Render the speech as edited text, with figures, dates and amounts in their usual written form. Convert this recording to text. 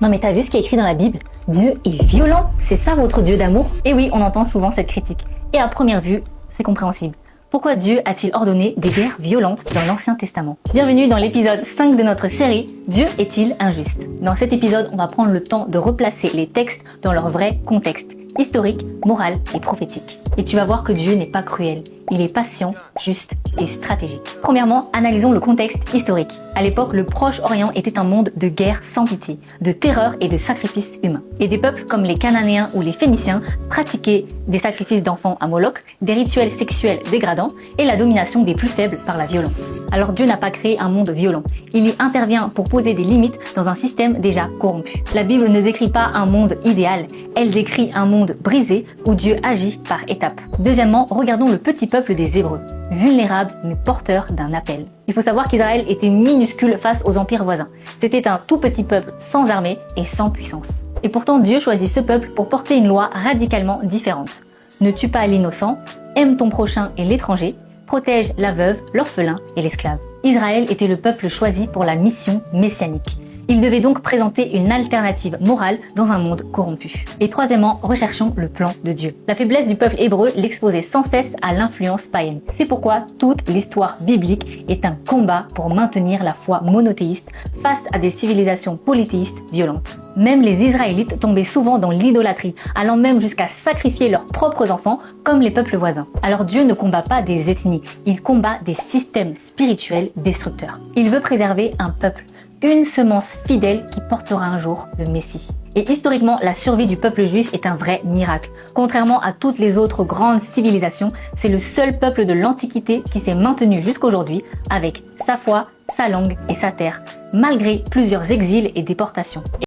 Non mais t'as vu ce qui est écrit dans la Bible? Dieu est violent, c'est ça votre Dieu d'amour? Et oui, on entend souvent cette critique. Et à première vue, c'est compréhensible. Pourquoi Dieu a-t-il ordonné des guerres violentes dans l'Ancien Testament? Bienvenue dans l'épisode 5 de notre série « Dieu est-il injuste ?» Dans cet épisode, on va prendre le temps de replacer les textes dans leur vrai contexte, historique, moral et prophétique. Et tu vas voir que Dieu n'est pas cruel, il est patient, juste et stratégique. Premièrement, analysons le contexte historique. À l'époque, le Proche-Orient était un monde de guerre sans pitié, de terreur et de sacrifices humains. Et des peuples comme les Cananéens ou les Phéniciens pratiquaient des sacrifices d'enfants à Moloch, des rituels sexuels dégradants et la domination des plus faibles par la violence. Alors Dieu n'a pas créé un monde violent. Il y intervient pour poser des limites dans un système déjà corrompu. La Bible ne décrit pas un monde idéal, elle décrit un monde brisé où Dieu agit par étapes. Deuxièmement, regardons le petit peuple des Hébreux, vulnérable mais porteur d'un appel. Il faut savoir qu'Israël était minuscule face aux empires voisins. C'était un tout petit peuple sans armée et sans puissance. Et pourtant Dieu choisit ce peuple pour porter une loi radicalement différente. Ne tue pas l'innocent, aime ton prochain et l'étranger, protège la veuve, l'orphelin et l'esclave. Israël était le peuple choisi pour la mission messianique. Il devait donc présenter une alternative morale dans un monde corrompu. Et troisièmement, recherchons le plan de Dieu. La faiblesse du peuple hébreu l'exposait sans cesse à l'influence païenne. C'est pourquoi toute l'histoire biblique est un combat pour maintenir la foi monothéiste face à des civilisations polythéistes violentes. Même les Israélites tombaient souvent dans l'idolâtrie, allant même jusqu'à sacrifier leurs propres enfants comme les peuples voisins. Alors Dieu ne combat pas des ethnies, il combat des systèmes spirituels destructeurs. Il veut préserver un peuple, une semence fidèle qui portera un jour le Messie. Et historiquement, la survie du peuple juif est un vrai miracle. Contrairement à toutes les autres grandes civilisations, c'est le seul peuple de l'Antiquité qui s'est maintenu jusqu'aujourd'hui avec sa foi, sa langue et sa terre, malgré plusieurs exils et déportations.